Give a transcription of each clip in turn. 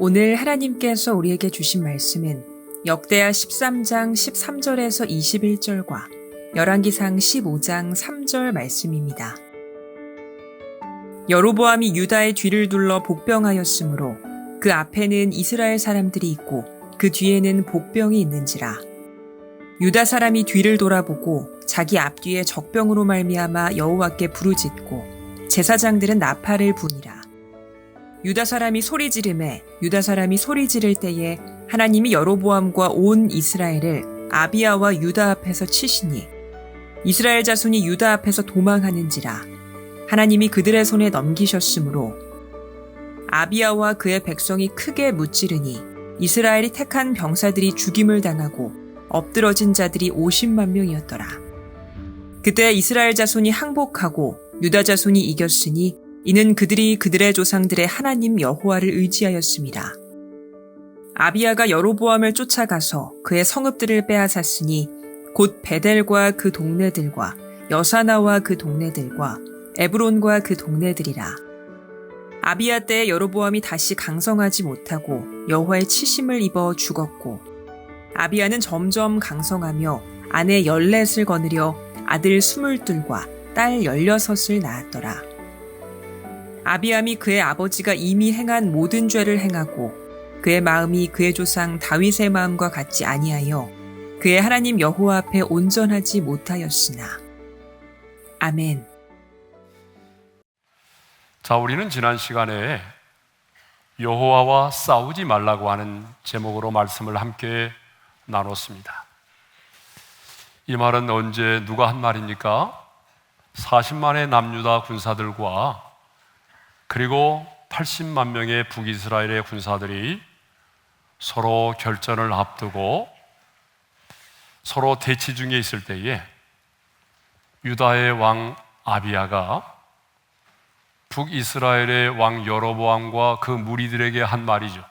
오늘 하나님께서 우리에게 주신 말씀은 역대하 13장 13절에서 21절과 열왕기상 15장 3절 말씀입니다. 여로보암이 유다의 뒤를 둘러 복병하였으므로 그 앞에는 이스라엘 사람들이 있고 그 뒤에는 복병이 있는지라. 유다 사람이 뒤를 돌아보고 자기 앞뒤에 적병으로 말미암아 여호와께 부르짖고 제사장들은 나팔을 부니라. 유다 사람이 소리 지르매 유다 사람이 소리 지를 때에 하나님이 여로보암과 온 이스라엘을 아비야와 유다 앞에서 치시니 이스라엘 자손이 유다 앞에서 도망하는지라. 하나님이 그들의 손에 넘기셨으므로 아비야와 그의 백성이 크게 무찌르니 이스라엘이 택한 병사들이 죽임을 당하고 엎드러진 자들이 50만 명이었더라. 그때 이스라엘 자손이 항복하고 유다 자손이 이겼으니 이는 그들이 그들의 조상들의 하나님 여호와를 의지하였습니다. 아비야가 여로보암을 쫓아가서 그의 성읍들을 빼앗았으니 곧 베델과 그 동네들과 여사나와 그 동네들과 에브론과 그 동네들이라. 아비야 때에 여로보암이 다시 강성하지 못하고 여호와의 치심을 입어 죽었고 아비야는 점점 강성하며 아내 14을 거느려 아들 22과 딸 16을 낳았더라. 아비암이 그의 아버지가 이미 행한 모든 죄를 행하고 그의 마음이 그의 조상 다윗의 마음과 같지 아니하여 그의 하나님 여호와 앞에 온전하지 못하였으나. 아멘. 자, 우리는 지난 시간에 여호와와 싸우지 말라고 하는 제목으로 말씀을 함께 나눴습니다. 이 말은 언제 누가 한 말입니까? 40만의 남유다 군사들과 그리고 80만 명의 북이스라엘의 군사들이 서로 결전을 앞두고 서로 대치 중에 있을 때에 유다의 왕 아비야가 북이스라엘의 왕 여로보암과 그 무리들에게 한 말이죠.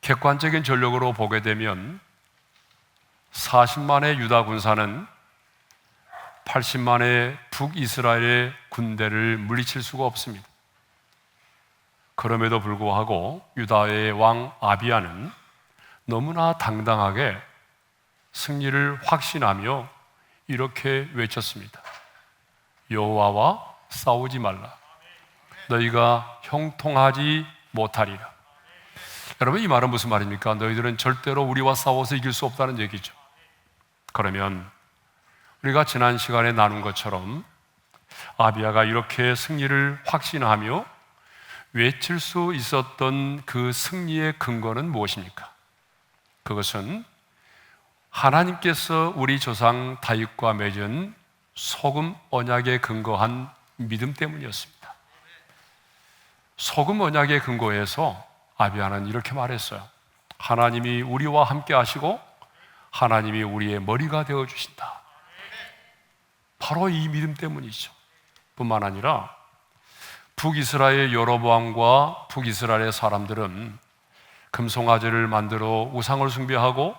객관적인 전력으로 보게 되면 40만의 유다 군사는 80만의 북이스라엘의 군대를 물리칠 수가 없습니다. 그럼에도 불구하고 유다의 왕 아비야는 너무나 당당하게 승리를 확신하며 이렇게 외쳤습니다. 여호와와 싸우지 말라. 너희가 형통하지 못하리라. 여러분, 이 말은 무슨 말입니까? 너희들은 절대로 우리와 싸워서 이길 수 없다는 얘기죠. 그러면 우리가 지난 시간에 나눈 것처럼 아비야가 이렇게 승리를 확신하며 외칠 수 있었던 그 승리의 근거는 무엇입니까? 그것은 하나님께서 우리 조상 다윗과 맺은 소금 언약에 근거한 믿음 때문이었습니다. 소금 언약에 근거해서 아비야는 이렇게 말했어요. 하나님이 우리와 함께 하시고 하나님이 우리의 머리가 되어주신다. 바로 이 믿음 때문이죠. 뿐만 아니라 북이스라엘 여로보암과 북이스라엘의 사람들은 금송아지를 만들어 우상을 숭배하고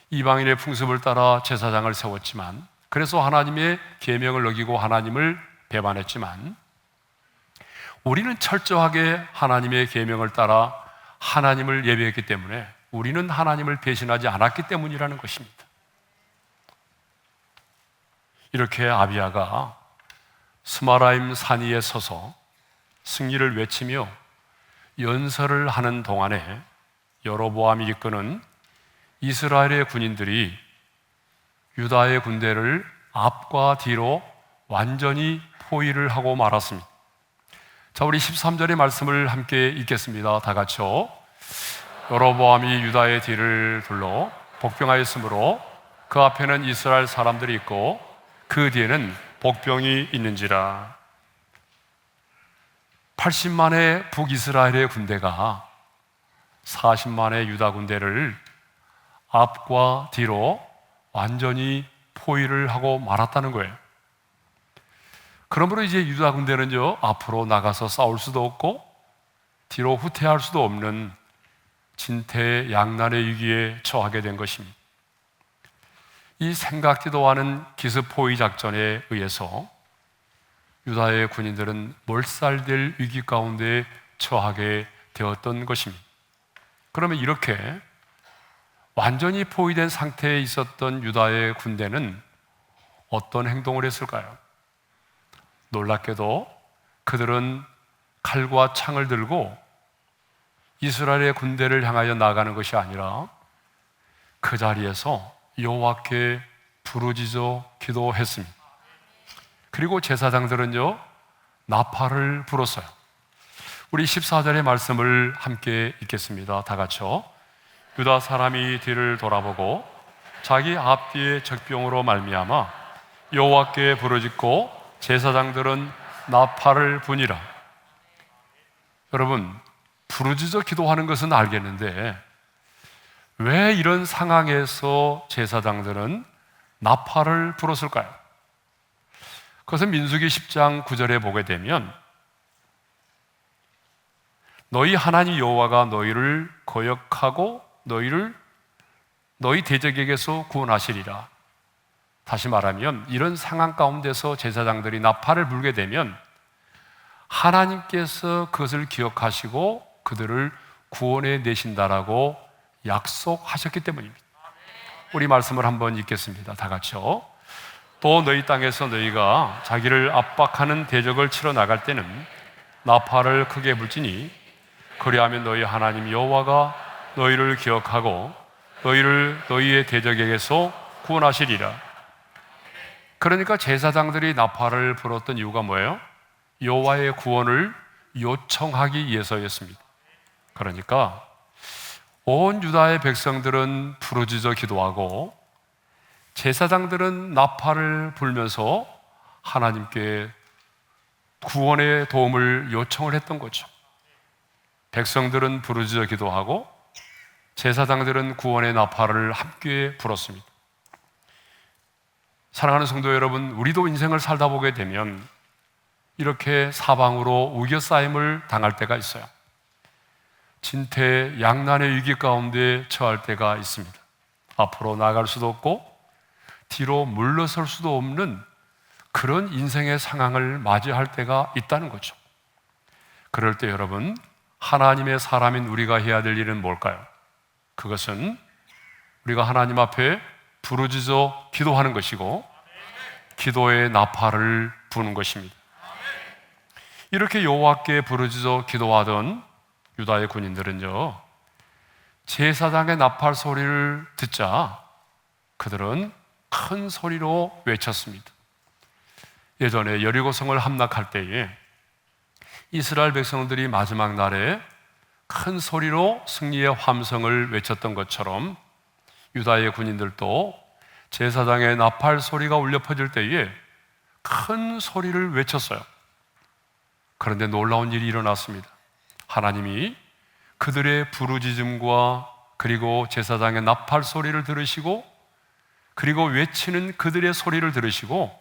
이방인의 풍습을 따라 제사장을 세웠지만, 그래서 하나님의 계명을 어기고 하나님을 배반했지만, 우리는 철저하게 하나님의 계명을 따라 하나님을 예배했기 때문에 우리는 하나님을 배신하지 않았기 때문이라는 것입니다. 이렇게 아비야가 스마라임 산 위에 서서 승리를 외치며 연설을 하는 동안에 여로보암이 이끄는 이스라엘의 군인들이 유다의 군대를 앞과 뒤로 완전히 포위를 하고 말았습니다. 자, 우리 13절의 말씀을 함께 읽겠습니다. 다 같이요. 여로보암이 유다의 뒤를 둘러 복병하였으므로 그 앞에는 이스라엘 사람들이 있고 그 뒤에는 복병이 있는지라. 80만의 북이스라엘의 군대가 40만의 유다 군대를 앞과 뒤로 완전히 포위를 하고 말았다는 거예요. 그러므로 이제 유다 군대는요, 앞으로 나가서 싸울 수도 없고 뒤로 후퇴할 수도 없는 진퇴양난의 위기에 처하게 된 것입니다. 이 생각지도 않은 기습포위 작전에 의해서 유다의 군인들은 몰살될 위기 가운데 처하게 되었던 것입니다. 그러면 이렇게 완전히 포위된 상태에 있었던 유다의 군대는 어떤 행동을 했을까요? 놀랍게도 그들은 칼과 창을 들고 이스라엘의 군대를 향하여 나가는 것이 아니라 그 자리에서 여호와께 부르짖어 기도했습니다. 그리고 제사장들은요, 나팔을 불었어요. 우리 14절의 말씀을 함께 읽겠습니다. 다 같이요. 유다 사람이 뒤를 돌아보고 자기 앞뒤의 적병으로 말미암아 여호와께 부르짖고 제사장들은 나팔을 부니라. 여러분, 부르짖어 기도하는 것은 알겠는데 왜 이런 상황에서 제사장들은 나팔을 불었을까요? 그것은 민수기 10장 9절에 보게 되면 너희 하나님 여호와가 너희를 거역하고 너희 대적에게서 구원하시리라. 다시 말하면 이런 상황 가운데서 제사장들이 나팔을 불게 되면 하나님께서 그것을 기억하시고 그들을 구원해 내신다라고 약속하셨기 때문입니다. 우리 말씀을 한번 읽겠습니다. 다 같이요. 또 너희 땅에서 너희가 자기를 압박하는 대적을 치러 나갈 때는 나팔을 크게 불지니 그리하면 너희 하나님 여호와가 너희를 기억하고 너희를 너희의 대적에게서 구원하시리라. 그러니까 제사장들이 나팔을 불었던 이유가 뭐예요? 여호와의 구원을 요청하기 위해서였습니다. 그러니까 온 유다의 백성들은 부르짖어 기도하고 제사장들은 나팔을 불면서 하나님께 구원의 도움을 요청을 했던 거죠. 백성들은 부르짖어 기도하고 제사장들은 구원의 나팔을 함께 불었습니다. 사랑하는 성도 여러분, 우리도 인생을 살다 보게 되면 이렇게 사방으로 우겨싸임을 당할 때가 있어요. 진퇴양난의 위기 가운데 처할 때가 있습니다. 앞으로 나갈 수도 없고 뒤로 물러설 수도 없는 그런 인생의 상황을 맞이할 때가 있다는 거죠. 그럴 때 여러분, 하나님의 사람인 우리가 해야 될 일은 뭘까요? 그것은 우리가 하나님 앞에 부르짖어 기도하는 것이고 기도의 나팔을 부는 것입니다. 이렇게 여호와께 부르짖어 기도하던 유다의 군인들은요, 제사장의 나팔 소리를 듣자 그들은 큰 소리로 외쳤습니다. 예전에 여리고성을 함락할 때에 이스라엘 백성들이 마지막 날에 큰 소리로 승리의 함성을 외쳤던 것처럼 유다의 군인들도 제사장의 나팔 소리가 울려 퍼질 때에 큰 소리를 외쳤어요. 그런데 놀라운 일이 일어났습니다. 하나님이 그들의 부르짖음과 그리고 제사장의 나팔 소리를 들으시고 그리고 외치는 그들의 소리를 들으시고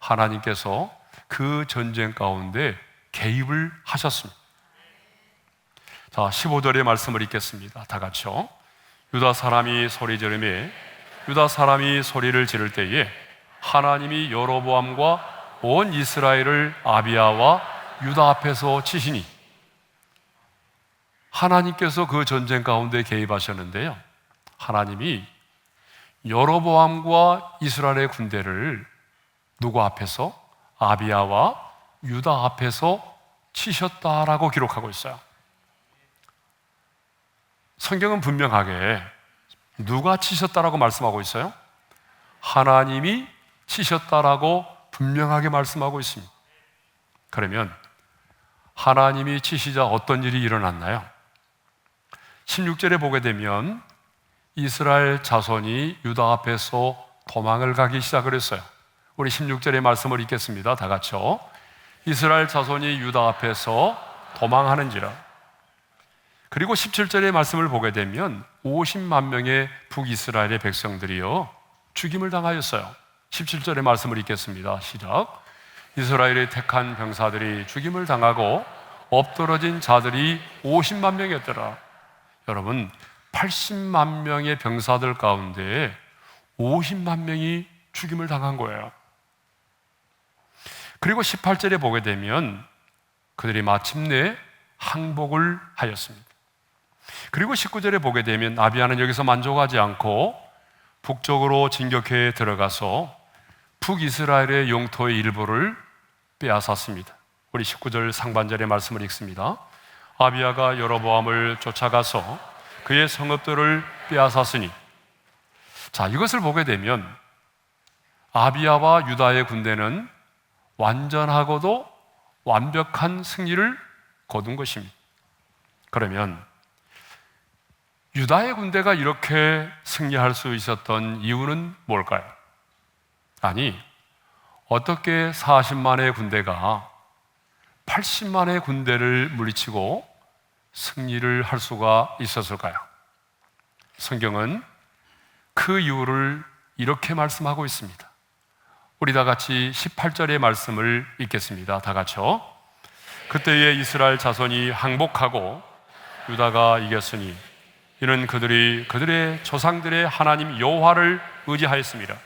하나님께서 그 전쟁 가운데 개입을 하셨습니다. 자, 15절의 말씀을 읽겠습니다. 다 같이요. 유다 사람이 소리 지르매 유다 사람이 소리를 지를 때에 하나님이 여로보암과 온 이스라엘을 아비야와 유다 앞에서 치시니, 하나님께서 그 전쟁 가운데 개입하셨는데요, 하나님이 여로보암과 이스라엘의 군대를 누구 앞에서? 아비야와 유다 앞에서 치셨다라고 기록하고 있어요. 성경은 분명하게 누가 치셨다라고 말씀하고 있어요? 하나님이 치셨다라고 분명하게 말씀하고 있습니다. 그러면 하나님이 치시자 어떤 일이 일어났나요? 16절에 보게 되면 이스라엘 자손이 유다 앞에서 도망을 가기 시작을 했어요. 우리 16절의 말씀을 읽겠습니다. 다 같이요. 이스라엘 자손이 유다 앞에서 도망하는지라. 그리고 17절의 말씀을 보게 되면 50만 명의 북이스라엘의 백성들이요 죽임을 당하였어요. 17절의 말씀을 읽겠습니다. 시작. 이스라엘의 택한 병사들이 죽임을 당하고 엎드러진 자들이 50만 명이었더라. 여러분, 80만 명의 병사들 가운데 50만 명이 죽임을 당한 거예요. 그리고 18절에 보게 되면 그들이 마침내 항복을 하였습니다. 그리고 19절에 보게 되면 아비야는 여기서 만족하지 않고 북쪽으로 진격해 들어가서 북이스라엘의 영토의 일부를 빼앗았습니다. 우리 19절 상반절의 말씀을 읽습니다. 아비야가 여로보암을 쫓아가서 그의 성읍들을 빼앗았으니. 자, 이것을 보게 되면 아비야와 유다의 군대는 완전하고도 완벽한 승리를 거둔 것입니다. 그러면 유다의 군대가 이렇게 승리할 수 있었던 이유는 뭘까요? 아니, 어떻게 40만의 군대가 80만의 군대를 물리치고 승리를 할 수가 있었을까요? 성경은 그 이유를 이렇게 말씀하고 있습니다. 우리 다 같이 18절의 말씀을 읽겠습니다. 다 같이요. 그때에 이스라엘 자손이 항복하고 유다가 이겼으니 이는 그들이 그들의 조상들의 하나님 여호와를 의지하였습니다.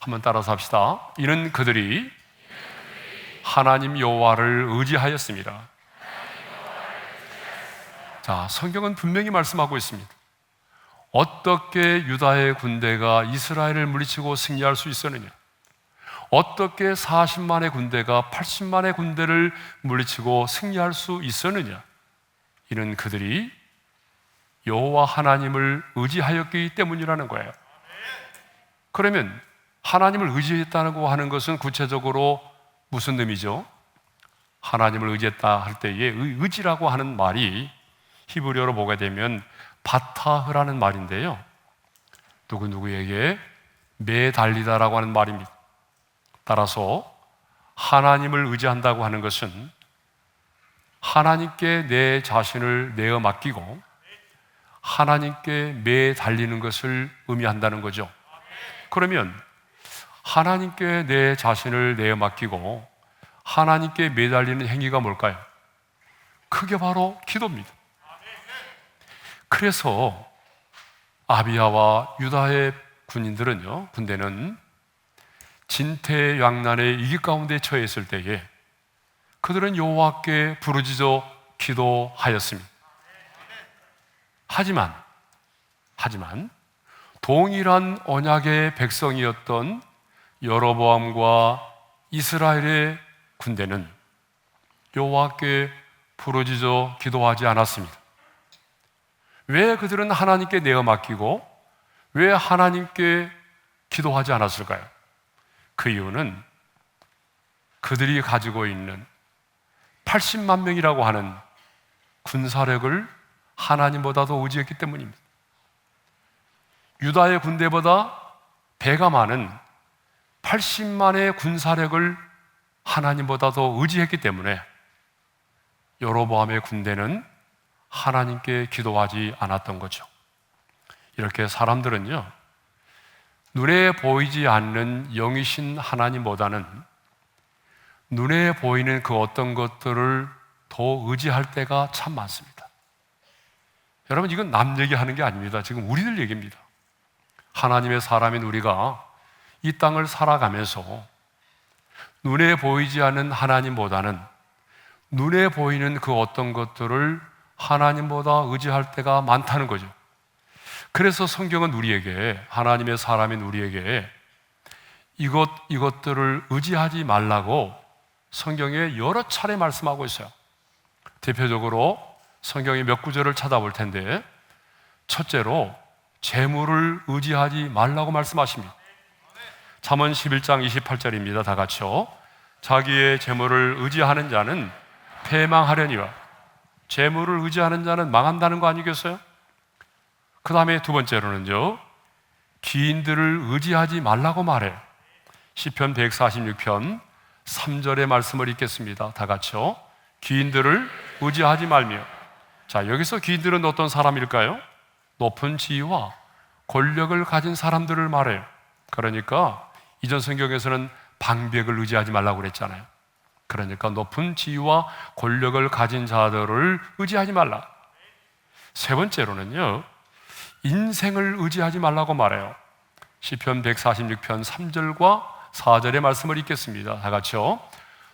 한번 따라서 합시다. 이는 그들이 하나님 여호와를 의지하였습니다. 자, 성경은 분명히 말씀하고 있습니다. 어떻게 유다의 군대가 이스라엘을 물리치고 승리할 수 있었느냐? 어떻게 40만의 군대가 80만의 군대를 물리치고 승리할 수 있었느냐? 이는 그들이 여호와 하나님을 의지하였기 때문이라는 거예요. 그러면 하나님을 의지했다고 하는 것은 구체적으로 무슨 의미죠? 하나님을 의지했다 할 때에 의지라고 하는 말이 히브리어로 보게 되면 바타흐라는 말인데요, 누구누구에게 매달리다라고 하는 말입니다. 따라서 하나님을 의지한다고 하는 것은 하나님께 내 자신을 내어 맡기고 하나님께 매달리는 것을 의미한다는 거죠. 그러면 하나님께 내 자신을 내어 맡기고 하나님께 매달리는 행위가 뭘까요? 그게 바로 기도입니다. 그래서 아비야와 유다의 군대는 진퇴양난의 위기 가운데 처했을 때에 그들은 여호와께 부르짖어 기도하였습니다. 하지만 동일한 언약의 백성이었던 여로보암과 이스라엘의 군대는 여호와께 부르짖어 기도하지 않았습니다. 왜 그들은 하나님께 내어 맡기고 왜 하나님께 기도하지 않았을까요? 그 이유는 그들이 가지고 있는 80만 명이라고 하는 군사력을 하나님보다도 의지했기 때문입니다. 유다의 군대보다 배가 많은 80만의 군사력을 하나님보다도 의지했기 때문에 여로보암의 군대는 하나님께 기도하지 않았던 거죠. 이렇게 사람들은요, 눈에 보이지 않는 영이신 하나님보다는 눈에 보이는 그 어떤 것들을 더 의지할 때가 참 많습니다. 여러분, 이건 남 얘기하는 게 아닙니다. 지금 우리들 얘기입니다. 하나님의 사람인 우리가 이 땅을 살아가면서 눈에 보이지 않는 하나님보다는 눈에 보이는 그 어떤 것들을 하나님보다 의지할 때가 많다는 거죠. 그래서 성경은 우리에게, 하나님의 사람인 우리에게 이것들을 의지하지 말라고 성경에 여러 차례 말씀하고 있어요. 대표적으로 성경의 몇 구절을 찾아볼 텐데, 첫째로 재물을 의지하지 말라고 말씀하십니다. 잠언 11장 28절입니다. 다 같이요. 자기의 재물을 의지하는 자는 패망하려니와. 재물을 의지하는 자는 망한다는 거 아니겠어요? 그 다음에 두 번째로는요, 기인들을 의지하지 말라고 말해요. 시편 146편 3절의 말씀을 읽겠습니다. 다 같이요. 기인들을 의지하지 말며. 자, 여기서 기인들은 어떤 사람일까요? 높은 지위와 권력을 가진 사람들을 말해요. 그러니까 이전 성경에서는 방백을 의지하지 말라고 그랬잖아요. 그러니까 높은 지위와 권력을 가진 자들을 의지하지 말라. 세 번째로는요, 인생을 의지하지 말라고 말해요. 시편 146편 3절과 4절의 말씀을 읽겠습니다. 다 같이요.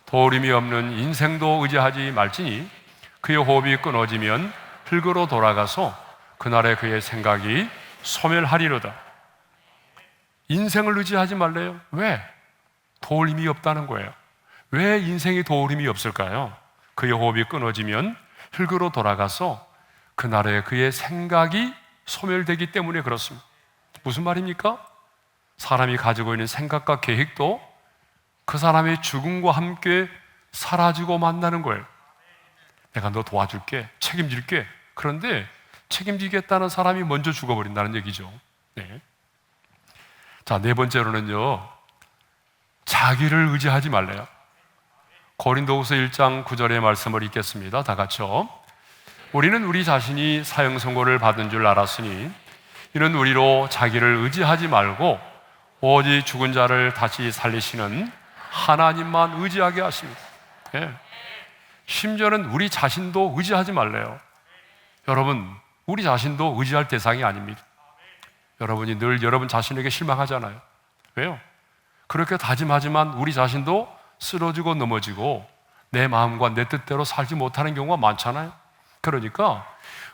도림이 없는 인생도 의지하지 말지니 그의 호흡이 끊어지면 흙으로 돌아가서 그날의 그의 생각이 소멸하리로다. 인생을 의지하지 말래요. 왜? 도울 힘이 없다는 거예요. 왜 인생이 도울 힘이 없을까요? 그의 호흡이 끊어지면 흙으로 돌아가서 그날의 그의 생각이 소멸되기 때문에 그렇습니다. 무슨 말입니까? 사람이 가지고 있는 생각과 계획도 그 사람의 죽음과 함께 사라지고 만나는 거예요. 내가 너 도와줄게, 책임질게. 그런데 책임지겠다는 사람이 먼저 죽어버린다는 얘기죠. 네. 자, 네 번째로는요, 자기를 의지하지 말래요. 고린도후서 1장 9절의 말씀을 읽겠습니다. 다 같이요. 우리는 우리 자신이 사형 선고를 받은 줄 알았으니 이는 우리로 자기를 의지하지 말고 오직 죽은 자를 다시 살리시는 하나님만 의지하게 하십니다. 예. 심지어는 우리 자신도 의지하지 말래요. 여러분, 우리 자신도 의지할 대상이 아닙니다. 여러분이 늘 여러분 자신에게 실망하잖아요. 왜요? 그렇게 다짐하지만 우리 자신도 쓰러지고 넘어지고 내 마음과 내 뜻대로 살지 못하는 경우가 많잖아요. 그러니까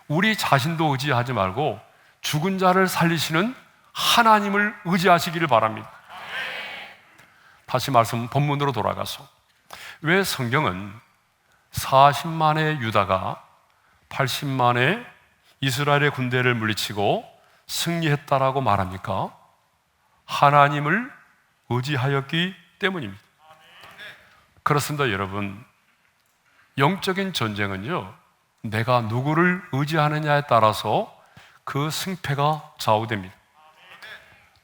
우리 자신도 의지하지 말고 죽은 자를 살리시는 하나님을 의지하시기를 바랍니다. 다시 말씀 본문으로 돌아가서 왜 성경은 40만의 유다가 80만의 이스라엘의 군대를 물리치고 승리했다라고 말합니까? 하나님을 의지하였기 때문입니다. 그렇습니다, 여러분. 영적인 전쟁은요, 내가 누구를 의지하느냐에 따라서 그 승패가 좌우됩니다.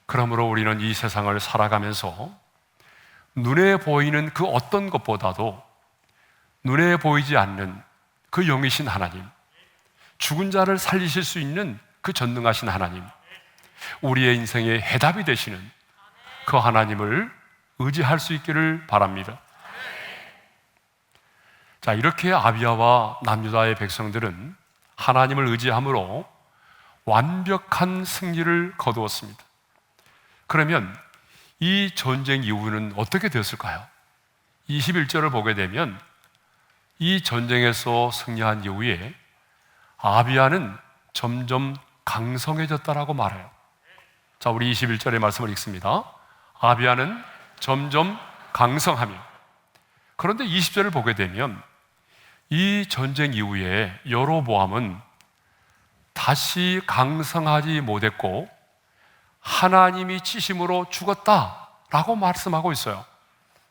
그러므로 우리는 이 세상을 살아가면서 눈에 보이는 그 어떤 것보다도 눈에 보이지 않는 그 영이신 하나님, 죽은 자를 살리실 수 있는 그 전능하신 하나님, 우리의 인생의 해답이 되시는 그 하나님을 의지할 수 있기를 바랍니다. 자, 이렇게 아비야와 남유다의 백성들은 하나님을 의지함으로 완벽한 승리를 거두었습니다. 그러면 이 전쟁 이후는 어떻게 되었을까요? 21절을 보게 되면 이 전쟁에서 승리한 이후에 아비야는 점점 강성해졌다라고 말해요. 자, 우리 21절의 말씀을 읽습니다. 아비야는 점점 강성하며. 그런데 20절을 보게 되면 이 전쟁 이후에 여로보암은 다시 강성하지 못했고 하나님이 치심으로 죽었다라고 말씀하고 있어요.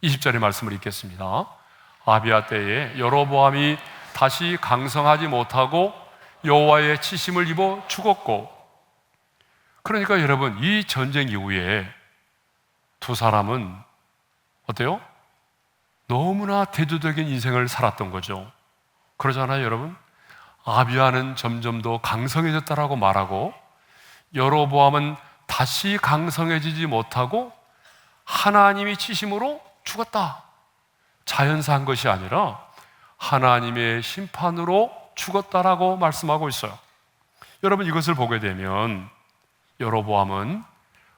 20절의 말씀을 읽겠습니다. 아비야 때에 여로보암이 다시 강성하지 못하고 여호와의 치심을 입어 죽었고, 그러니까 여러분, 이 전쟁 이후에 두 사람은 어때요? 너무나 대조적인 인생을 살았던 거죠. 그러잖아요, 여러분. 아비야는 점점 더 강성해졌다라고 말하고 여로보암은 다시 강성해지지 못하고 하나님이 치심으로 죽었다. 자연사한 것이 아니라 하나님의 심판으로 죽었다라고 말씀하고 있어요. 여러분, 이것을 보게 되면 여로보암은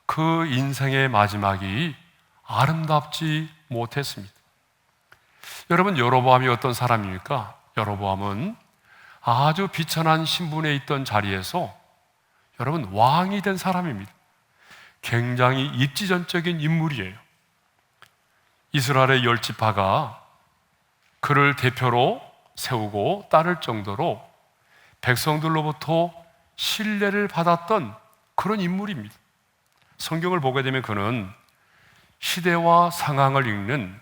그 인생의 마지막이 아름답지 못했습니다. 여러분, 여로보암이 어떤 사람입니까? 여로보암은 아주 비천한 신분에 있던 자리에서 여러분 왕이 된 사람입니다. 굉장히 입지전적인 인물이에요. 이스라엘의 10지파가 그를 대표로 세우고 따를 정도로 백성들로부터 신뢰를 받았던 그런 인물입니다. 성경을 보게 되면 그는 시대와 상황을 읽는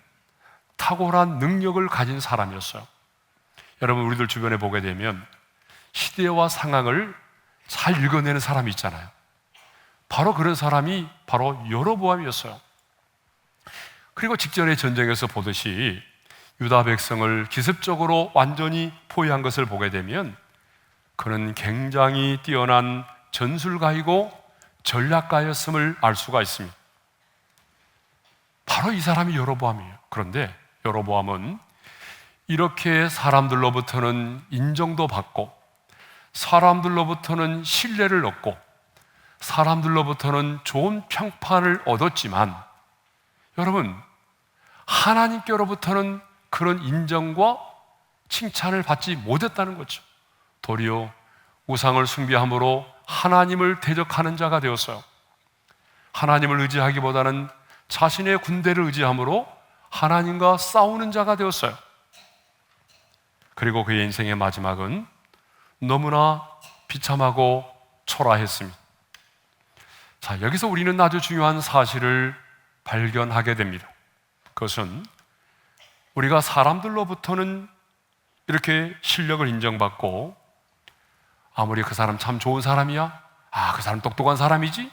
탁월한 능력을 가진 사람이었어요. 여러분, 우리들 주변에 보게 되면 시대와 상황을 잘 읽어내는 사람이 있잖아요. 바로 그런 사람이 바로 여로보암이었어요. 그리고 직전의 전쟁에서 보듯이 유다 백성을 기습적으로 완전히 포위한 것을 보게 되면 그는 굉장히 뛰어난 전술가이고 전략가였음을 알 수가 있습니다. 바로 이 사람이 여로보암이에요. 그런데 여로보암은 이렇게 사람들로부터는 인정도 받고 사람들로부터는 신뢰를 얻고 사람들로부터는 좋은 평판을 얻었지만 여러분, 하나님께로부터는 그런 인정과 칭찬을 받지 못했다는 거죠. 도리어 우상을 숭배함으로 하나님을 대적하는 자가 되었어요. 하나님을 의지하기보다는 자신의 군대를 의지함으로 하나님과 싸우는 자가 되었어요. 그리고 그의 인생의 마지막은 너무나 비참하고 초라했습니다. 자, 여기서 우리는 아주 중요한 사실을 발견하게 됩니다. 그것은 우리가 사람들로부터는 이렇게 실력을 인정받고, 아무리 그 사람 참 좋은 사람이야, 그 사람 똑똑한 사람이지,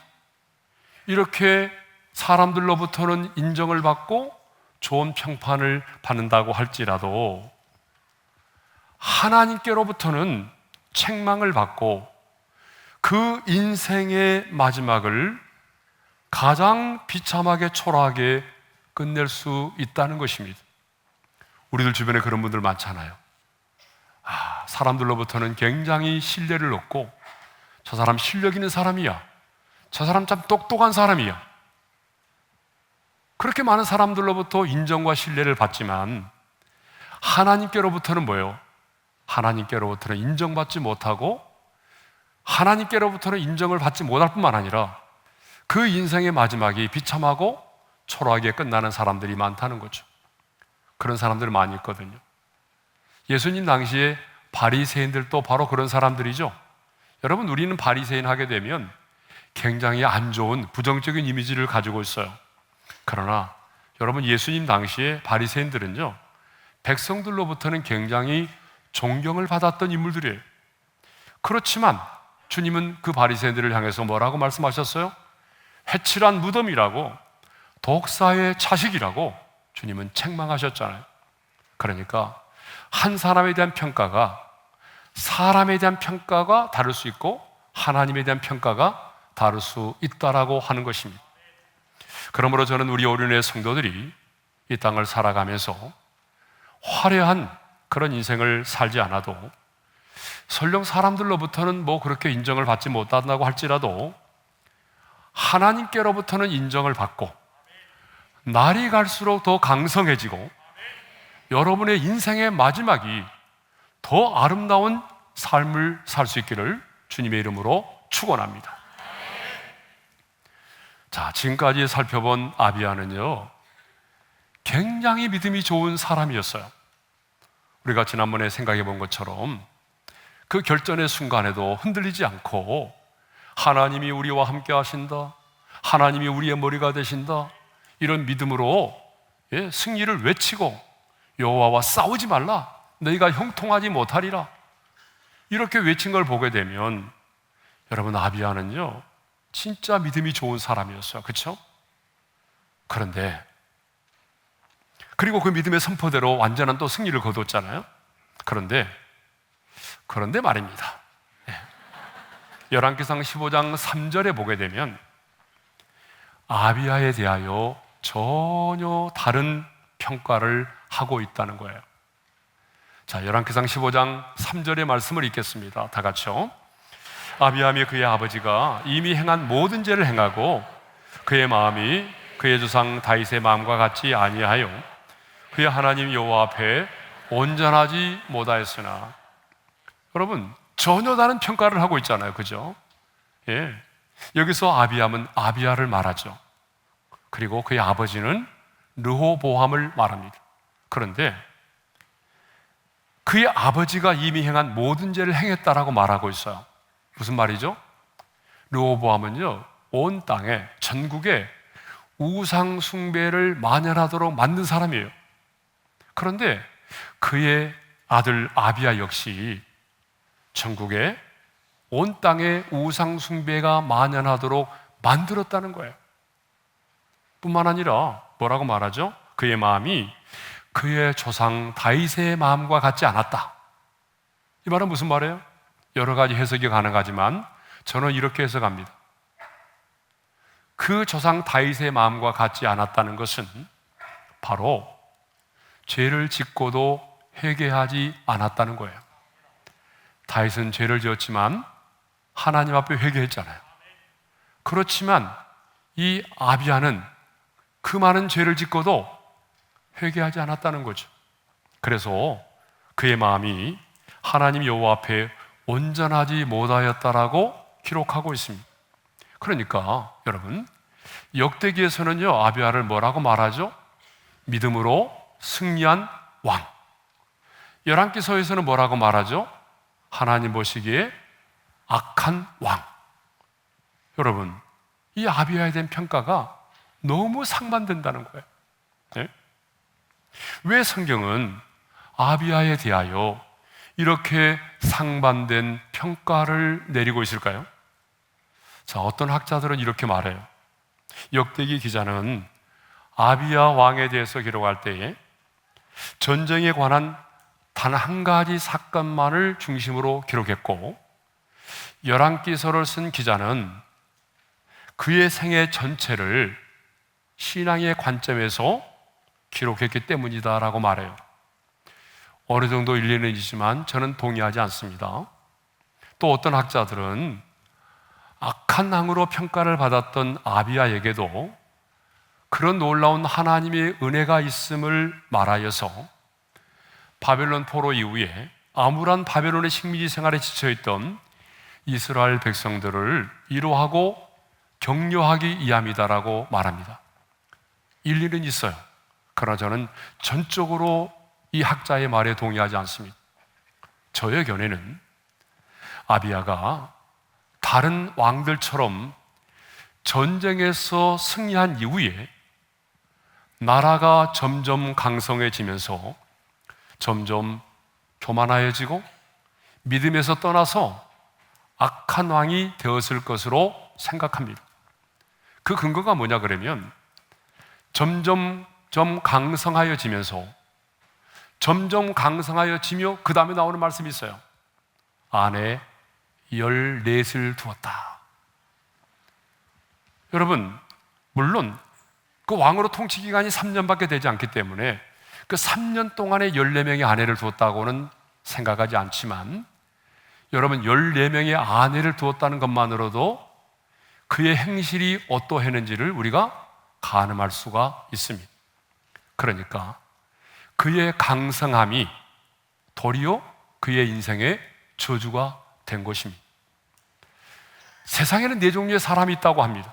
이렇게 사람들로부터는 인정을 받고 좋은 평판을 받는다고 할지라도 하나님께로부터는 책망을 받고 그 인생의 마지막을 가장 비참하게 초라하게 끝낼 수 있다는 것입니다. 우리들 주변에 그런 분들 많잖아요. 사람들로부터는 굉장히 신뢰를 얻고, 저 사람 실력 있는 사람이야, 저 사람 참 똑똑한 사람이야, 그렇게 많은 사람들로부터 인정과 신뢰를 받지만 하나님께로부터는 뭐예요? 하나님께로부터는 인정받지 못하고 하나님께로부터는 인정을 받지 못할 뿐만 아니라 그 인생의 마지막이 비참하고 초라하게 끝나는 사람들이 많다는 거죠. 그런 사람들이 많이 있거든요. 예수님 당시에 바리새인들도 바로 그런 사람들이죠. 여러분, 우리는 바리새인 하게 되면 굉장히 안 좋은 부정적인 이미지를 가지고 있어요. 그러나 여러분, 예수님 당시에 바리새인들은요, 백성들로부터는 굉장히 존경을 받았던 인물들이에요. 그렇지만 주님은 그 바리새인들을 향해서 뭐라고 말씀하셨어요? 해칠한 무덤이라고, 독사의 자식이라고 주님은 책망하셨잖아요. 그러니까 한 사람에 대한 평가가 사람에 대한 평가가 다를 수 있고 하나님에 대한 평가가 다를 수 있다라고 하는 것입니다. 그러므로 저는 우리 오륜의 성도들이 이 땅을 살아가면서 화려한 그런 인생을 살지 않아도, 설령 사람들로부터는 뭐 그렇게 인정을 받지 못한다고 할지라도 하나님께로부터는 인정을 받고 날이 갈수록 더 강성해지고 여러분의 인생의 마지막이 더 아름다운 삶을 살 수 있기를 주님의 이름으로 축원합니다. 자, 지금까지 살펴본 아비야는요, 굉장히 믿음이 좋은 사람이었어요. 우리가 지난번에 생각해 본 것처럼 그 결전의 순간에도 흔들리지 않고 하나님이 우리와 함께 하신다, 하나님이 우리의 머리가 되신다, 이런 믿음으로 승리를 외치고 여호와와 싸우지 말라, 너희가 형통하지 못하리라, 이렇게 외친 걸 보게 되면 여러분, 아비야는요 진짜 믿음이 좋은 사람이었어요. 그렇죠? 그런데 그리고 그 믿음의 선포대로 완전한 또 승리를 거뒀잖아요. 그런데 말입니다. 열왕기상 15장 3절에 보게 되면 아비야에 대하여 전혀 다른 평가를 하고 있다는 거예요. 자, 열왕기상 15장 3절의 말씀을 읽겠습니다. 다 같이요. 아비야며 그의 아버지가 이미 행한 모든 죄를 행하고 그의 마음이 그의 조상 다윗의 마음과 같지 아니하여 그의 하나님 여호와 앞에 온전하지 못하였으나, 여러분, 전혀 다른 평가를 하고 있잖아요. 그죠? 여기서 아비야를 말하죠. 그리고 그의 아버지는 르호보암을 말합니다. 그런데 그의 아버지가 이미 행한 모든 죄를 행했다라고 말하고 있어요. 무슨 말이죠? 르호보암은요, 온 땅에, 전국에 우상 숭배를 만연하도록 만든 사람이에요. 그런데 그의 아들 아비야 역시 전국에, 온 땅에 우상 숭배가 만연하도록 만들었다는 거예요. 뿐만 아니라 뭐라고 말하죠? 그의 마음이 그의 조상 다윗의 마음과 같지 않았다. 이 말은 무슨 말이에요? 여러 가지 해석이 가능하지만 저는 이렇게 해석합니다. 그 조상 다윗의 마음과 같지 않았다는 것은 바로 죄를 짓고도 회개하지 않았다는 거예요. 다윗은 죄를 지었지만 하나님 앞에 회개했잖아요. 그렇지만 이 아비야는 그 많은 죄를 짓고도 회개하지 않았다는 거죠. 그래서 그의 마음이 하나님 여호와 앞에 온전하지 못하였다라고 기록하고 있습니다. 그러니까 여러분, 역대기에서는요, 아비야를 뭐라고 말하죠? 믿음으로 승리한 왕. 열왕기서에서는 뭐라고 말하죠? 하나님 보시기에 악한 왕. 여러분, 이 아비야에 대한 평가가 너무 상반된다는 거예요. 네? 왜 성경은 아비야에 대하여 이렇게 상반된 평가를 내리고 있을까요? 자, 어떤 학자들은 이렇게 말해요. 역대기 기자는 아비야 왕에 대해서 기록할 때에 전쟁에 관한 단 한 가지 사건만을 중심으로 기록했고, 열왕기서를 쓴 기자는 그의 생애 전체를 신앙의 관점에서 기록했기 때문이다라고 말해요. 어느 정도 일리는 있지만 저는 동의하지 않습니다. 또 어떤 학자들은 악한 왕으로 평가를 받았던 아비야에게도 그런 놀라운 하나님의 은혜가 있음을 말하여서 바벨론 포로 이후에 암울한 바벨론의 식민지 생활에 지쳐있던 이스라엘 백성들을 위로하고 격려하기 위함이다라고 말합니다. 일리는 있어요. 그러나 저는 전적으로 이 학자의 말에 동의하지 않습니다. 저의 견해는 아비야가 다른 왕들처럼 전쟁에서 승리한 이후에 나라가 점점 강성해지면서 점점 교만하여지고 믿음에서 떠나서 악한 왕이 되었을 것으로 생각합니다. 그 근거가 뭐냐 그러면 점점 강성하여지면서 점점 강성하여지며 그 다음에 나오는 말씀이 있어요. 아내 14을 두었다. 여러분, 물론 그 왕으로 통치 기간이 3년밖에 되지 않기 때문에 그 3년 동안에 14명의 아내를 두었다고는 생각하지 않지만, 여러분 14명의 아내를 두었다는 것만으로도 그의 행실이 어떠했는지를 우리가 가늠할 수가 있습니다. 그러니까 그의 강성함이 도리어 그의 인생의 저주가 된 것입니다. 세상에는 네 종류의 사람이 있다고 합니다.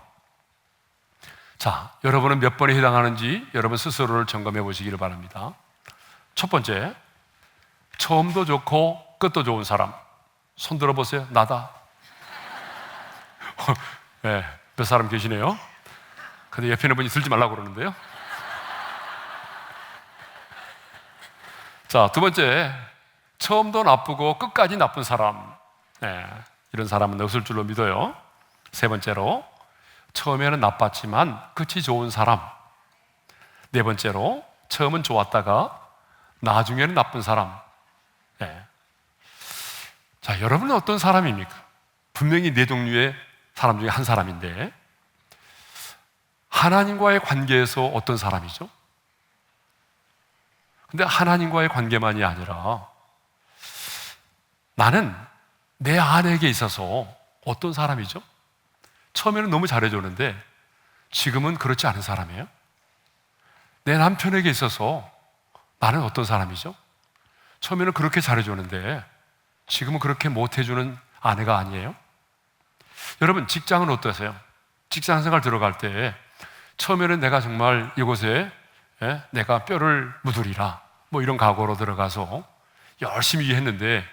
자, 여러분은 몇 번에 해당하는지 여러분 스스로를 점검해 보시기를 바랍니다. 첫 번째, 처음도 좋고 끝도 좋은 사람. 손 들어보세요. 나다. 네, 몇 사람 계시네요. 근데 옆에 있는 분이 들지 말라고 그러는데요. 자, 두 번째, 처음도 나쁘고 끝까지 나쁜 사람. 네, 이런 사람은 없을 줄로 믿어요. 세 번째로, 처음에는 나빴지만 끝이 좋은 사람. 네 번째로, 처음은 좋았다가 나중에는 나쁜 사람. 네. 자, 여러분은 어떤 사람입니까? 분명히 네 종류의 사람 중에 한 사람인데, 하나님과의 관계에서 어떤 사람이죠? 근데 하나님과의 관계만이 아니라 나는 내 아내에게 있어서 어떤 사람이죠? 처음에는 너무 잘해줬는데 지금은 그렇지 않은 사람이에요? 내 남편에게 있어서 나는 어떤 사람이죠? 처음에는 그렇게 잘해줬는데 지금은 그렇게 못해주는 아내가 아니에요? 여러분, 직장은 어떠세요? 직장 생활 들어갈 때 처음에는 내가 정말 이곳에 내가 뼈를 묻으리라 뭐 이런 각오로 들어가서 열심히 일했는데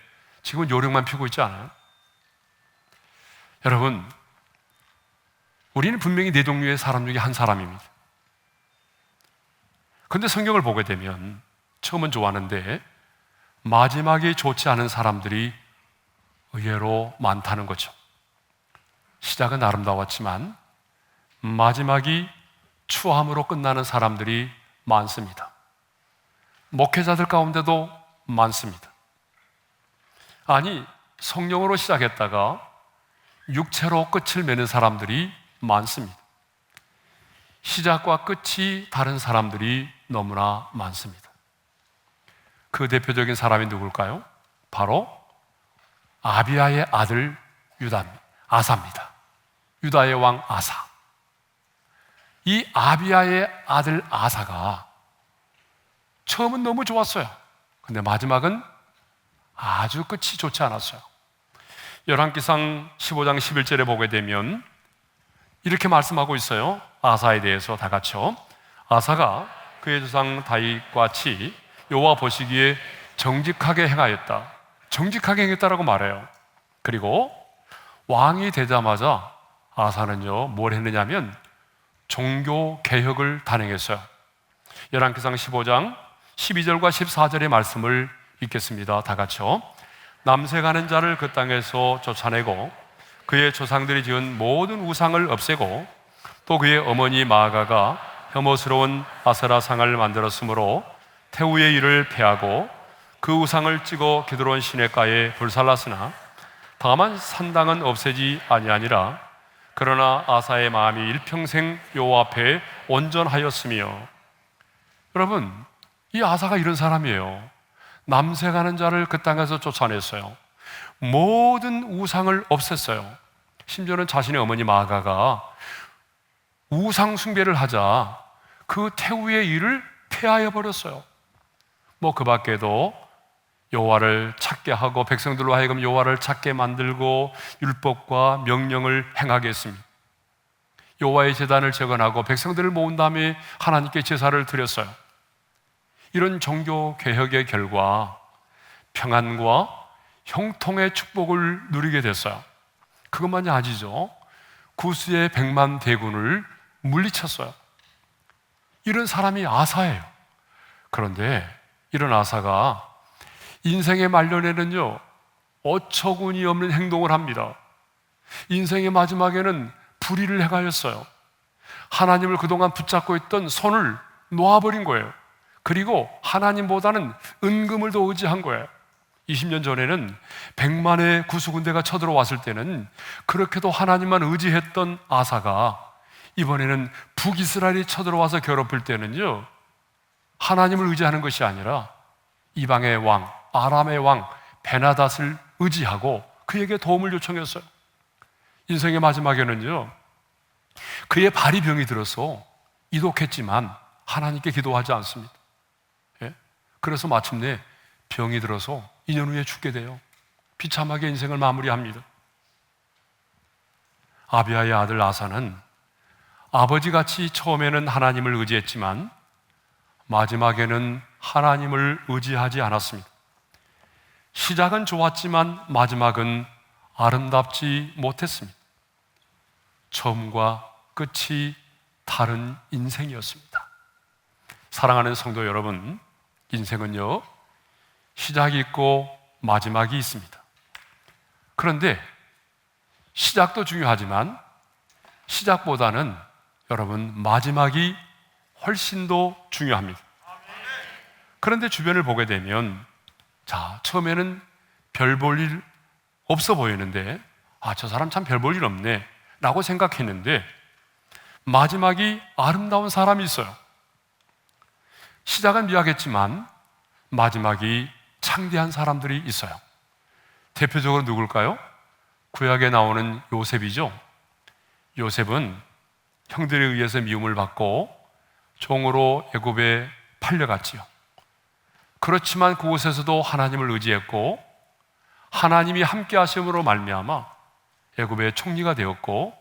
지금은 요령만 피우고 있지 않아요? 여러분, 우리는 분명히 네 종류의 사람 중에 한 사람입니다. 그런데 성경을 보게 되면 처음은 좋았는데 마지막이 좋지 않은 사람들이 의외로 많다는 거죠. 시작은 아름다웠지만 마지막이 추함으로 끝나는 사람들이 많습니다. 목회자들 가운데도 많습니다. 아니, 성령으로 시작했다가 육체로 끝을 맺는 사람들이 많습니다. 시작과 끝이 다른 사람들이 너무나 많습니다. 그 대표적인 사람이 누굴까요? 바로 아비야의 아들 아사입니다. 유다의 왕 아사. 이 아비야의 아들 아사가 처음은 너무 좋았어요. 근데 마지막은 아주 끝이 좋지 않았어요. 열왕기상 15장 11절에 보게 되면 이렇게 말씀하고 있어요. 아사에 대해서 다 같이요. 아사가 그의 조상 다윗과 같이 여호와 보시기에 정직하게 행하였다. 정직하게 행했다라고 말해요. 그리고 왕이 되자마자 아사는요, 뭘 했느냐면 종교 개혁을 단행했어요. 열왕기상 15장 12절과 14절의 말씀을 읽겠습니다. 다 같이요. 남색하는 자를 그 땅에서 쫓아내고 그의 조상들이 지은 모든 우상을 없애고 또 그의 어머니 마아가가 혐오스러운 아세라 상을 만들었으므로 태우의 일을 패하고 그 우상을 찍어 기드론 시냇가에 불살랐으나 다만 산당은 없애지 아니하니라. 그러나 아사의 마음이 일평생 여호와 앞에 온전하였으며. 여러분, 이 아사가 이런 사람이에요. 남색하는 자를 그 땅에서 쫓아냈어요. 모든 우상을 없앴어요. 심지어는 자신의 어머니 마아가가 우상 숭배를 하자 그 태우의 일을 폐하여 버렸어요. 뭐 그 밖에도 여호와를 찾게 하고 백성들로 하여금 여호와를 찾게 만들고 율법과 명령을 행하게 했습니다. 여호와의 제단을 재건하고 백성들을 모은 다음에 하나님께 제사를 드렸어요. 이런 종교 개혁의 결과 평안과 형통의 축복을 누리게 됐어요. 그것만이 아니죠. 구스의 100만 대군을 물리쳤어요. 이런 사람이 아사예요. 그런데 이런 아사가 인생의 말년에는요, 어처구니 없는 행동을 합니다. 인생의 마지막에는 불의를 행하였어요. 하나님을 그동안 붙잡고 있던 손을 놓아버린 거예요. 그리고 하나님보다는 은금을 더 의지한 거예요. 20년 전에는 100만의 구수군대가 쳐들어왔을 때는 그렇게도 하나님만 의지했던 아사가 이번에는 북이스라엘이 쳐들어와서 괴롭힐 때는요, 하나님을 의지하는 것이 아니라 이방의 왕, 아람의 왕 베나닷을 의지하고 그에게 도움을 요청했어요. 인생의 마지막에는요, 그의 발이 병이 들어서 이독했지만 하나님께 기도하지 않습니다. 예? 그래서 마침내 병이 들어서 2년 후에 죽게 돼요. 비참하게 인생을 마무리합니다. 아비아의 아들 아사는 아버지같이 처음에는 하나님을 의지했지만 마지막에는 하나님을 의지하지 않았습니다. 시작은 좋았지만 마지막은 아름답지 못했습니다. 처음과 끝이 다른 인생이었습니다. 사랑하는 성도 여러분, 인생은요, 시작이 있고 마지막이 있습니다. 그런데 시작도 중요하지만 시작보다는 여러분 마지막이 훨씬 더 중요합니다. 그런데 주변을 보게 되면 자, 처음에는 별 볼 일 없어 보이는데 저 사람 참 별 볼 일 없네 라고 생각했는데 마지막이 아름다운 사람이 있어요. 시작은 미약했지만 마지막이 창대한 사람들이 있어요. 대표적으로 누굴까요? 구약에 나오는 요셉이죠. 요셉은 형들에 의해서 미움을 받고 종으로 애굽에 팔려갔지요. 그렇지만 그곳에서도 하나님을 의지했고 하나님이 함께 하심으로 말미암아 애굽의 총리가 되었고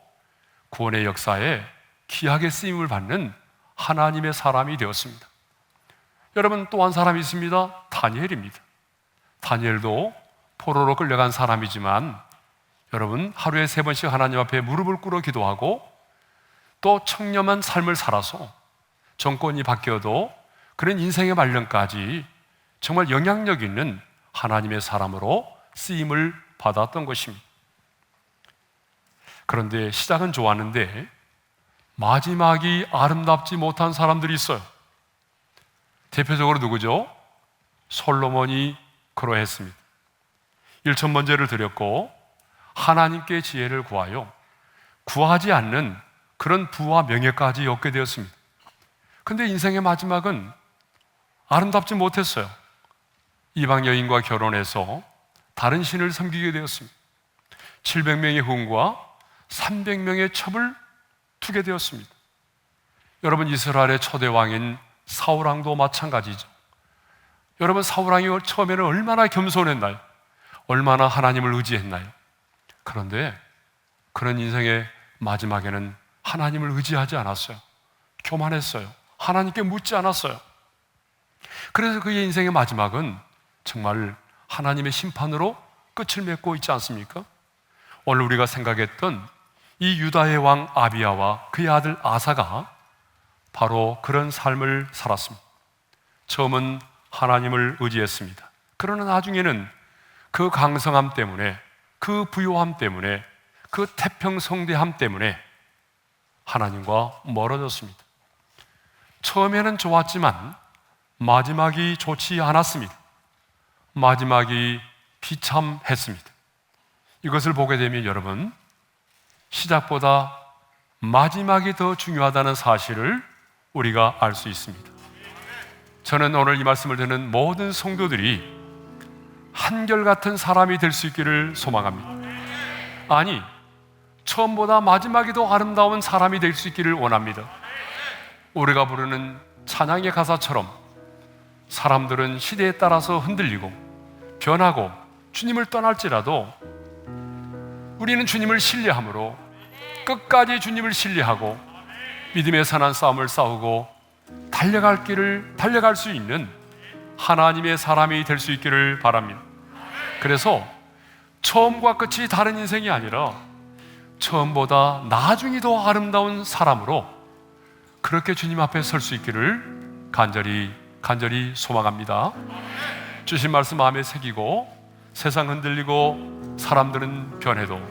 구원의 역사에 귀하게 쓰임을 받는 하나님의 사람이 되었습니다. 여러분, 또 한 사람이 있습니다. 다니엘입니다. 다니엘도 포로로 끌려간 사람이지만 여러분, 하루에 3번씩 하나님 앞에 무릎을 꿇어 기도하고 또 청렴한 삶을 살아서 정권이 바뀌어도 그런 인생의 말년까지 정말 영향력 있는 하나님의 사람으로 쓰임을 받았던 것입니다. 그런데 시작은 좋았는데 마지막이 아름답지 못한 사람들이 있어요. 대표적으로 누구죠? 솔로몬이 그러했습니다. 1,000번제를 드렸고 하나님께 지혜를 구하여 구하지 않는 그런 부와 명예까지 얻게 되었습니다. 그런데 인생의 마지막은 아름답지 못했어요. 이방 여인과 결혼해서 다른 신을 섬기게 되었습니다. 700명의 후궁과 300명의 첩을 두게 되었습니다. 여러분, 이스라엘의 초대 왕인 사울 왕도 마찬가지죠. 여러분, 사울왕이 처음에는 얼마나 겸손했나요? 얼마나 하나님을 의지했나요? 그런데 그런 인생의 마지막에는 하나님을 의지하지 않았어요. 교만했어요. 하나님께 묻지 않았어요. 그래서 그의 인생의 마지막은 정말 하나님의 심판으로 끝을 맺고 있지 않습니까? 오늘 우리가 생각했던 이 유다의 왕 아비야와 그의 아들 아사가 바로 그런 삶을 살았습니다. 처음은 하나님을 의지했습니다. 그러나 나중에는 그 강성함 때문에, 그 부요함 때문에, 그 태평성대함 때문에 하나님과 멀어졌습니다. 처음에는 좋았지만 마지막이 좋지 않았습니다. 마지막이 비참했습니다. 이것을 보게 되면 여러분, 시작보다 마지막이 더 중요하다는 사실을 우리가 알 수 있습니다. 저는 오늘 이 말씀을 듣는 모든 성도들이 한결같은 사람이 될 수 있기를 소망합니다. 아니, 처음보다 마지막이 더 아름다운 사람이 될 수 있기를 원합니다. 우리가 부르는 찬양의 가사처럼 사람들은 시대에 따라서 흔들리고 변하고 주님을 떠날지라도 우리는 주님을 신뢰함으로 끝까지 주님을 신뢰하고 믿음의 선한 싸움을 싸우고 달려갈 수 있는 하나님의 사람이 될 수 있기를 바랍니다. 그래서 처음과 끝이 다른 인생이 아니라 처음보다 나중이 더 아름다운 사람으로 그렇게 주님 앞에 설 수 있기를 간절히 소망합니다. 주신 말씀 마음에 새기고 세상 흔들리고 사람들은 변해도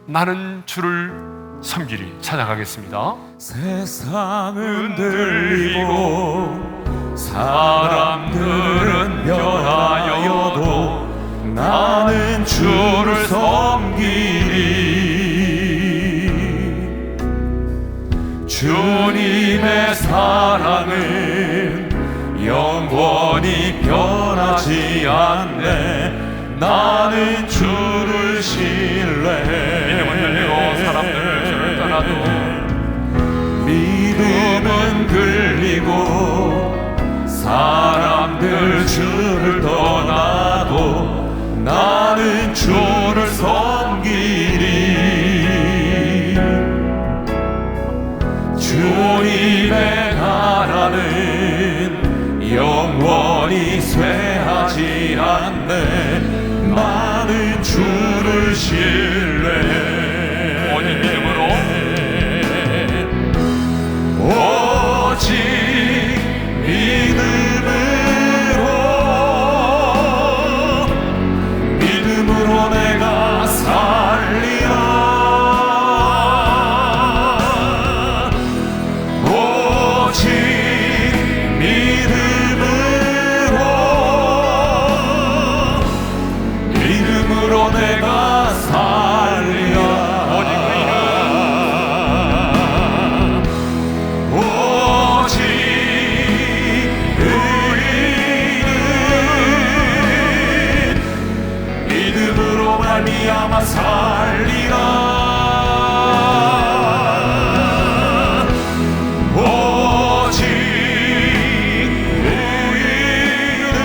나는 주를 섬기리 찬양하겠습니다. 세상은 흔들리고 사람들은 변하여도 나는 주를 섬기리. 주님의 사랑은 영원히 변하지 않네. 나는 주를 신뢰해. 믿음은 들리고 사람들은 주를 떠나도 믿음은 들리고 사람들 주를 떠나도 나는 주를 섬기리. 주님의 나라는 영원히 쇠하지 않네. 나는 주를 신뢰해. 오직 믿음으로 오직 믿음으로 내가 살리라. 오직 믿음으로 내가 살리라. 오직 의인은 믿음으로 말미암아 살리라. 오직 의인은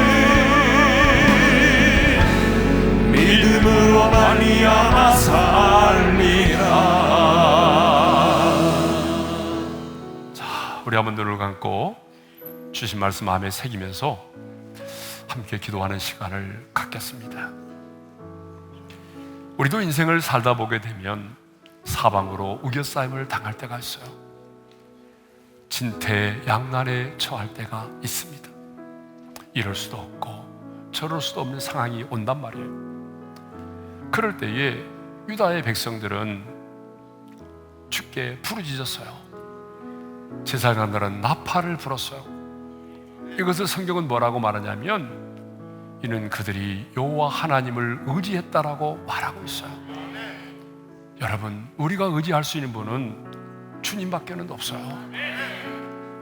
믿음으로 말미암아 살리라. 우리 한번 눈을 감고 주신 말씀 마음에 새기면서 함께 기도하는 시간을 갖겠습니다. 우리도 인생을 살다 보게 되면 사방으로 우겨싸임을 당할 때가 있어요. 진퇴양난에 처할 때가 있습니다. 이럴 수도 없고 저럴 수도 없는 상황이 온단 말이에요. 그럴 때에 유다의 백성들은 주께 부르짖었어요. 제사장들은 나팔을 불었어요. 이것을 성경은 뭐라고 말하냐면 이는 그들이 여호와 하나님을 의지했다라고 말하고 있어요. 여러분, 우리가 의지할 수 있는 분은 주님밖에는 없어요.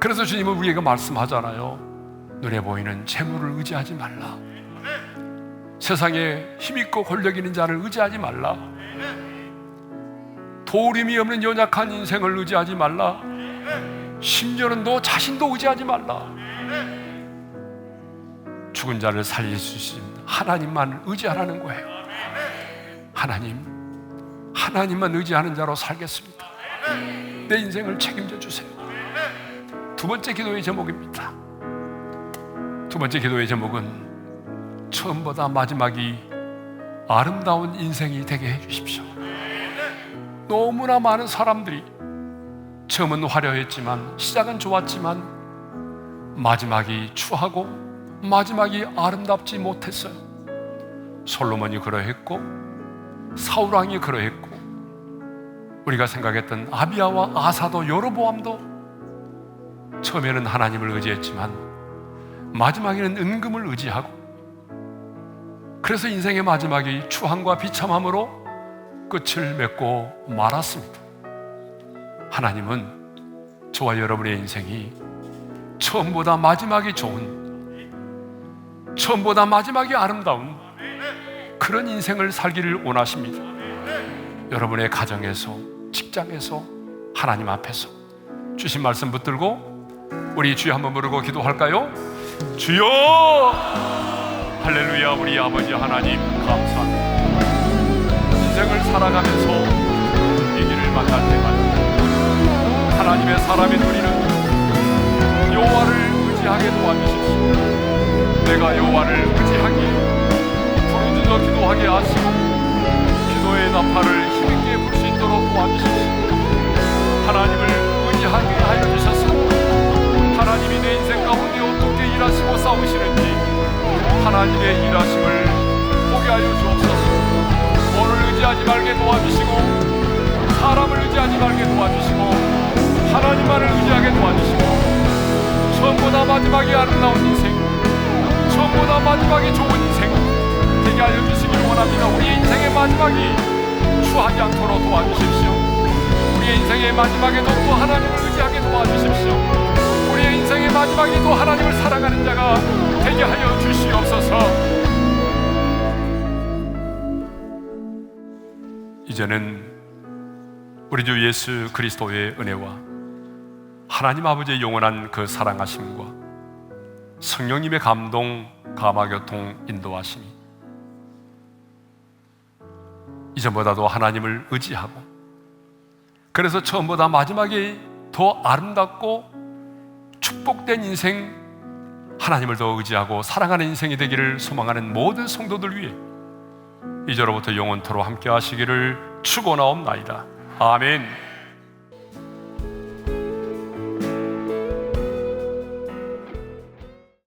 그래서 주님은 우리에게 말씀하잖아요. 눈에 보이는 재물을 의지하지 말라. 세상에 힘있고 권력 있는 자를 의지하지 말라. 도움이 없는 연약한 인생을 의지하지 말라. 심지어는 너 자신도 의지하지 말라. 죽은 자를 살릴 수 있는 하나님만 의지하라는 거예요. 하나님만 의지하는 자로 살겠습니다. 내 인생을 책임져 주세요. 두 번째 기도의 제목입니다. 두 번째 기도의 제목은 처음보다 마지막이 아름다운 인생이 되게 해주십시오. 너무나 많은 사람들이 처음은 화려했지만, 시작은 좋았지만 마지막이 추하고 마지막이 아름답지 못했어요. 솔로몬이 그러했고, 사울왕이 그러했고, 우리가 생각했던 아비야와 아사도, 여로보암도 처음에는 하나님을 의지했지만 마지막에는 은금을 의지하고, 그래서 인생의 마지막이 추함과 비참함으로 끝을 맺고 말았습니다. 하나님은 저와 여러분의 인생이 처음보다 마지막이 좋은, 처음보다 마지막이 아름다운 그런 인생을 살기를 원하십니다. 여러분의 가정에서, 직장에서, 하나님 앞에서 주신 말씀 붙들고 우리 주여 한번 부르고 기도할까요? 주여! 할렐루야. 우리 아버지 하나님 감사합니다. 인생을 살아가면서 이 길을 만날 때마다 하나님의 사람의 누리는 여호와를 의지하게 도와주십시오. 내가 여호와를 의지하기에 부르짖어 기도하게 하시고 기도의 나팔을 힘있게 불 수 있도록 도와주십시오. 하나님을 의지하게 하여 주셔서 하나님이 내 인생 가운데 어떻게 일하시고 싸우시는지 하나님의 일하심을 보게 하여 주옵소서. 오늘 의지하지 말게 도와주시고, 사람을 의지하지 말게 도와주시고, 하나님만을 의지하게 도와주시고, 처음보다 마지막이 아름다운 인생, 처음보다 마지막이 좋은 인생 되게 하여 주시기를 원합니다. 우리의 인생의 마지막이 추하지 않도록 도와주십시오. 우리의 인생의 마지막에도 또 하나님을 의지하게 도와주십시오. 우리의 인생의 마지막이 또 하나님을 사랑하는 자가 되게 하여 주시옵소서. 이제는 우리 주 예수 그리스도의 은혜와 하나님 아버지의 영원한 그 사랑하심과 성령님의 감동, 감화교통, 인도하심이 이전보다도 하나님을 의지하고, 그래서 처음보다 마지막이 더 아름답고 축복된 인생, 하나님을 더 의지하고 사랑하는 인생이 되기를 소망하는 모든 성도들 위해 이제로부터 영원토록 함께 하시기를 축원하옵나이다. 아멘.